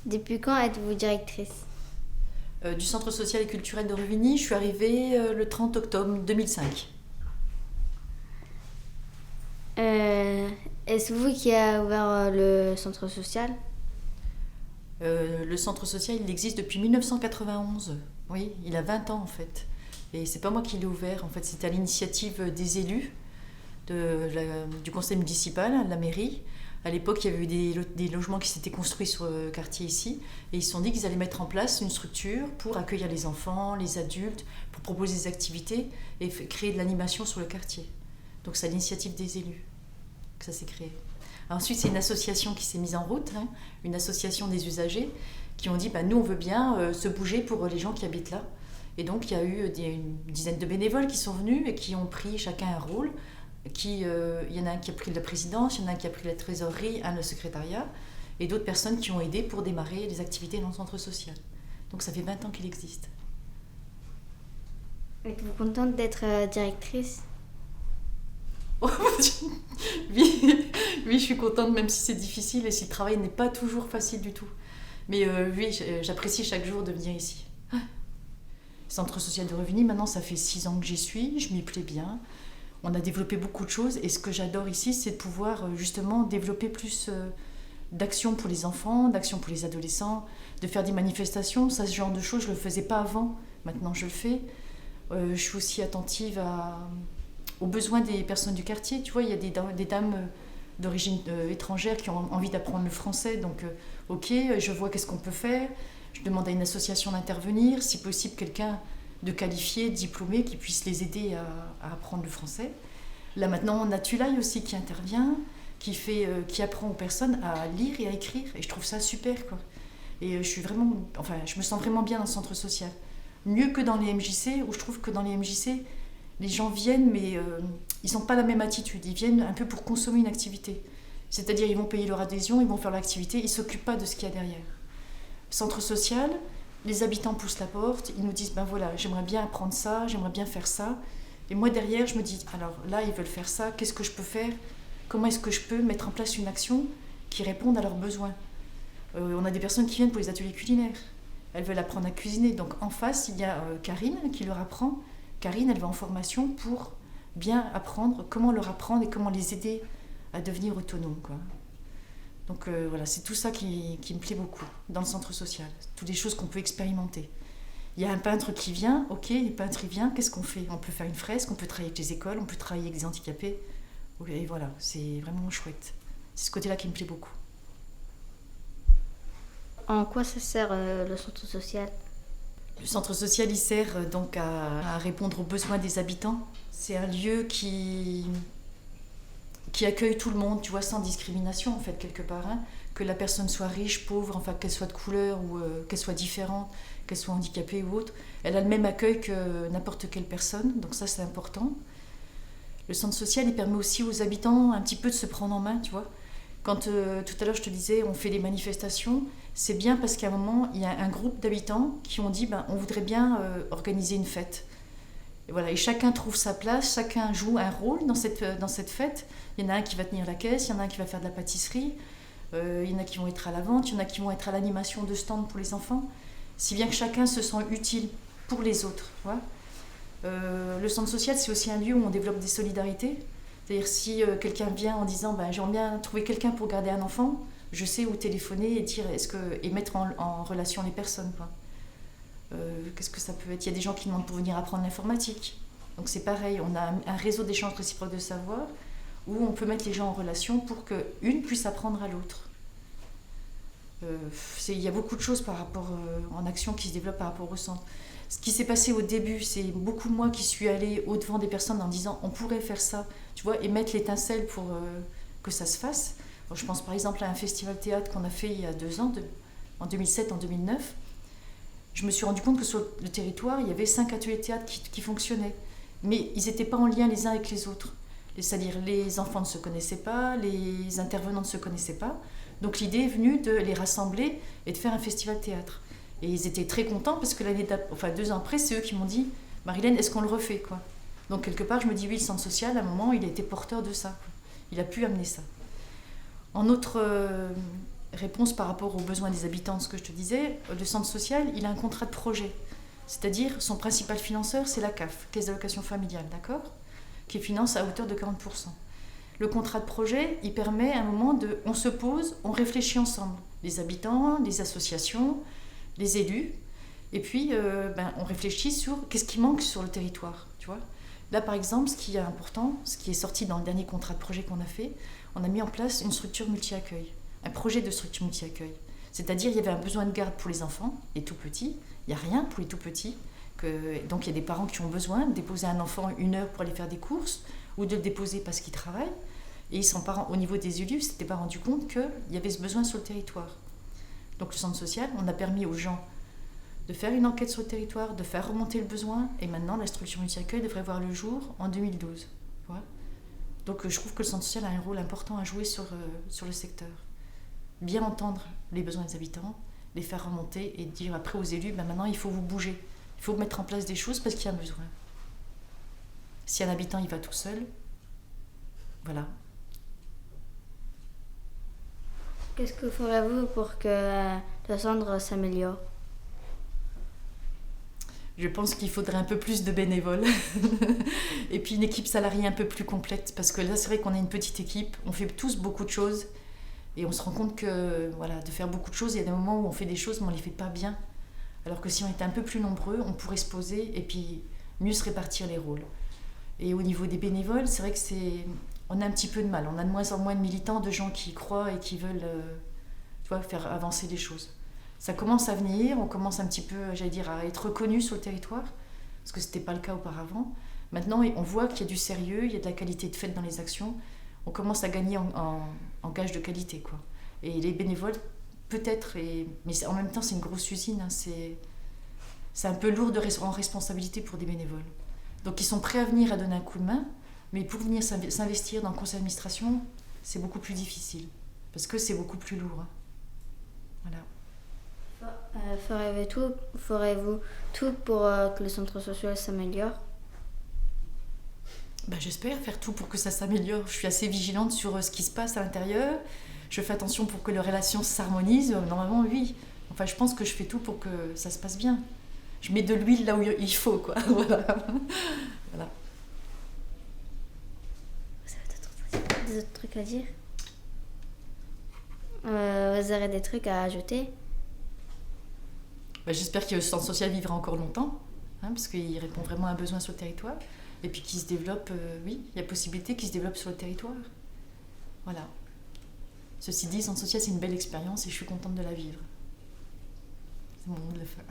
Depuis quand êtes-vous directrice? Du Centre social et culturel de Ruvigny. Je suis arrivée le 30 octobre 2005. Est-ce vous qui avez ouvert le centre social? Le centre social, il existe depuis 1991. Oui, il a 20 ans en fait. Et c'est pas moi qui l'ai ouvert. En fait, c'était à l'initiative des élus du conseil municipal, de la mairie. À l'époque, il y avait eu des logements qui s'étaient construits sur le quartier ici. Et ils se sont dit qu'ils allaient mettre en place une structure pour accueillir les enfants, les adultes, pour proposer des activités et créer de l'animation sur le quartier. Donc c'est à l'initiative des élus que ça s'est créé. Ensuite, c'est une association qui s'est mise en route, une association des usagers, qui ont dit nous, on veut bien se bouger pour les gens qui habitent là. Et donc, il y a eu une dizaine de bénévoles qui sont venus et qui ont pris chacun un rôle. Il y en a un qui a pris la présidence, il y en a un qui a pris la trésorerie, un le secrétariat, et d'autres personnes qui ont aidé pour démarrer les activités dans le centre social. Donc, ça fait 20 ans qu'il existe. Êtes-vous contente d'être directrice? Oui, je suis contente, même si c'est difficile et si le travail n'est pas toujours facile du tout. Mais oui, j'apprécie chaque jour de venir ici. Centre social de Ruvigny, maintenant ça fait 6 ans que j'y suis, je m'y plais bien. On a développé beaucoup de choses et ce que j'adore ici, c'est de pouvoir justement développer plus d'actions pour les enfants, d'actions pour les adolescents, de faire des manifestations. Ça, ce genre de choses, je ne le faisais pas avant. Maintenant, je le fais. Je suis aussi attentive aux besoins des personnes du quartier. Tu vois, il y a des dames d'origine étrangère qui ont envie d'apprendre le français. Donc, ok, je vois qu'est-ce qu'on peut faire. Je demande à une association d'intervenir. Si possible, quelqu'un de qualifié, de diplômé, qui puisse les aider à apprendre le français. Là, maintenant, on a Tulaï aussi qui intervient, qui apprend aux personnes à lire et à écrire. Et je trouve ça super, quoi. Et je me sens vraiment bien dans le centre social. Mieux que dans les MJC, où je trouve que dans les MJC, les gens viennent, mais ils n'ont pas la même attitude. Ils viennent un peu pour consommer une activité. C'est-à-dire, ils vont payer leur adhésion, ils vont faire l'activité, ils ne s'occupent pas de ce qu'il y a derrière. Centre social, les habitants poussent la porte, ils nous disent, voilà, j'aimerais bien apprendre ça, j'aimerais bien faire ça. Et moi, derrière, je me dis, alors là, ils veulent faire ça, qu'est-ce que je peux faire? Comment est-ce que je peux mettre en place une action qui réponde à leurs besoins? On a des personnes qui viennent pour les ateliers culinaires. Elles veulent apprendre à cuisiner. Donc en face, il y a Karine qui leur apprend. Karine, elle va en formation pour bien apprendre, comment leur apprendre et comment les aider à devenir autonomes, quoi. Donc voilà, c'est tout ça qui me plaît beaucoup dans le centre social. Toutes les choses qu'on peut expérimenter. Il y a un peintre qui vient, ok, le peintre il vient, qu'est-ce qu'on fait? On peut faire une fresque, on peut travailler avec les écoles, on peut travailler avec des handicapés. Et voilà, c'est vraiment chouette. C'est ce côté-là qui me plaît beaucoup. En quoi ça sert le centre social? Le centre social, il sert donc à répondre aux besoins des habitants. C'est un lieu qui accueille tout le monde, tu vois, sans discrimination, en fait, quelque part. Que la personne soit riche, pauvre, enfin, qu'elle soit de couleur ou qu'elle soit différente, qu'elle soit handicapée ou autre. Elle a le même accueil que n'importe quelle personne, donc ça, c'est important. Le centre social, il permet aussi aux habitants un petit peu de se prendre en main, tu vois. Quand tout à l'heure, je te disais, on fait des manifestations, c'est bien parce qu'à un moment, il y a un groupe d'habitants qui ont dit, on voudrait bien organiser une fête. Et voilà, et chacun trouve sa place, chacun joue un rôle dans cette fête. Il y en a un qui va tenir la caisse, il y en a un qui va faire de la pâtisserie, il y en a qui vont être à la vente, il y en a qui vont être à l'animation de stand pour les enfants, si bien que chacun se sent utile pour les autres. Tu vois. Le centre social, c'est aussi un lieu où on développe des solidarités. C'est-à-dire si quelqu'un vient en disant j'aimerais bien trouver quelqu'un pour garder un enfant, je sais où téléphoner et dire et mettre en relation les personnes, quoi. Qu'est-ce que ça peut être? Il y a des gens qui demandent pour venir apprendre l'informatique. Donc c'est pareil, on a un réseau d'échange réciproque de savoir où on peut mettre les gens en relation pour qu'une puisse apprendre à l'autre. Il y a beaucoup de choses en action qui se développent par rapport au centre. Ce qui s'est passé au début, c'est beaucoup moi qui suis allée au-devant des personnes en disant on pourrait faire ça, tu vois, et mettre l'étincelle pour que ça se fasse. Alors, je pense par exemple à un festival théâtre qu'on a fait il y a 2 ans, en 2007, en 2009. Je me suis rendu compte que sur le territoire, il y avait 5 ateliers de théâtre qui fonctionnaient. Mais ils n'étaient pas en lien les uns avec les autres. C'est-à-dire les enfants ne se connaissaient pas, les intervenants ne se connaissaient pas. Donc l'idée est venue de les rassembler et de faire un festival théâtre. Et ils étaient très contents parce que 2 ans après, c'est eux qui m'ont dit « Marilène, est-ce qu'on le refait ?» quoi. Donc quelque part, je me dis oui, le centre social, à un moment, il a été porteur de ça. Il a pu amener ça. En autre réponse par rapport aux besoins des habitants, ce que je te disais, le centre social, il a un contrat de projet. C'est-à-dire, son principal financeur, c'est la CAF, Caisse d'allocation familiale, d'accord, qui finance à hauteur de 40%. Le contrat de projet, il permet à un moment de... On se pose, on réfléchit ensemble. Les habitants, les associations, les élus. Et puis, on réfléchit sur qu'est-ce qui manque sur le territoire, tu vois. Là, par exemple, ce qui est important, ce qui est sorti dans le dernier contrat de projet qu'on a fait, on a mis en place une structure multi-accueil, un projet de structure multi-accueil. C'est-à-dire, il y avait un besoin de garde pour les enfants, les tout petits. Il n'y a rien pour les tout petits. Donc, il y a des parents qui ont besoin de déposer un enfant 1 heure pour aller faire des courses ou de le déposer parce qu'il travaille. Et ils sont pas, au niveau des élus, ils ne s'étaient pas rendu compte qu'il y avait ce besoin sur le territoire. Donc, le centre social, on a permis aux gens de faire une enquête sur le territoire, de faire remonter le besoin. Et maintenant, la structure multi-accueil devrait voir le jour en 2012. Voilà. Donc, je trouve que le centre social a un rôle important à jouer sur le secteur. Bien entendre les besoins des habitants, les faire remonter et dire après aux élus, maintenant il faut vous bouger, il faut mettre en place des choses parce qu'il y a un besoin. Si un habitant il va tout seul, voilà. Qu'est-ce que ferez-vous pour que le centre s'améliore? Je pense qu'il faudrait un peu plus de bénévoles et puis une équipe salariée un peu plus complète parce que là c'est vrai qu'on a une petite équipe, on fait tous beaucoup de choses. Et on se rend compte que voilà, de faire beaucoup de choses, il y a des moments où on fait des choses mais on ne les fait pas bien. Alors que si on était un peu plus nombreux, on pourrait se poser et puis mieux se répartir les rôles. Et au niveau des bénévoles, c'est vrai que on a un petit peu de mal. On a de moins en moins de militants, de gens qui y croient et qui veulent faire avancer les choses. Ça commence à venir, on commence un petit peu, j'allais dire, à être reconnu sur le territoire, parce que ce n'était pas le cas auparavant. Maintenant, on voit qu'il y a du sérieux, il y a de la qualité de fait dans les actions. On commence à gagner en gage de qualité, quoi. Et les bénévoles, peut-être, mais en même temps, c'est une grosse usine. Hein, c'est un peu lourd en responsabilité pour des bénévoles. Donc, ils sont prêts à venir à donner un coup de main, mais pour venir s'investir dans le conseil d'administration, c'est beaucoup plus difficile, parce que c'est beaucoup plus lourd. Hein. Voilà. Ferez-vous tout pour que le centre social s'améliore? J'espère faire tout pour que ça s'améliore. Je suis assez vigilante sur ce qui se passe à l'intérieur. Je fais attention pour que les relations s'harmonisent. Normalement, oui. Enfin, je pense que je fais tout pour que ça se passe bien. Je mets de l'huile là où il faut, quoi. Voilà. Voilà. Vous avez des autres trucs à dire? Vous aurez des trucs à ajouter? J'espère que le centre social vivra encore longtemps, hein, parce qu'il répond vraiment à un besoin sur le territoire. Et puis qu'il se développe, oui, il y a possibilité qu'il se développe sur le territoire. Voilà. Ceci dit, centre social, c'est une belle expérience et je suis contente de la vivre. C'est mon mot de la fin.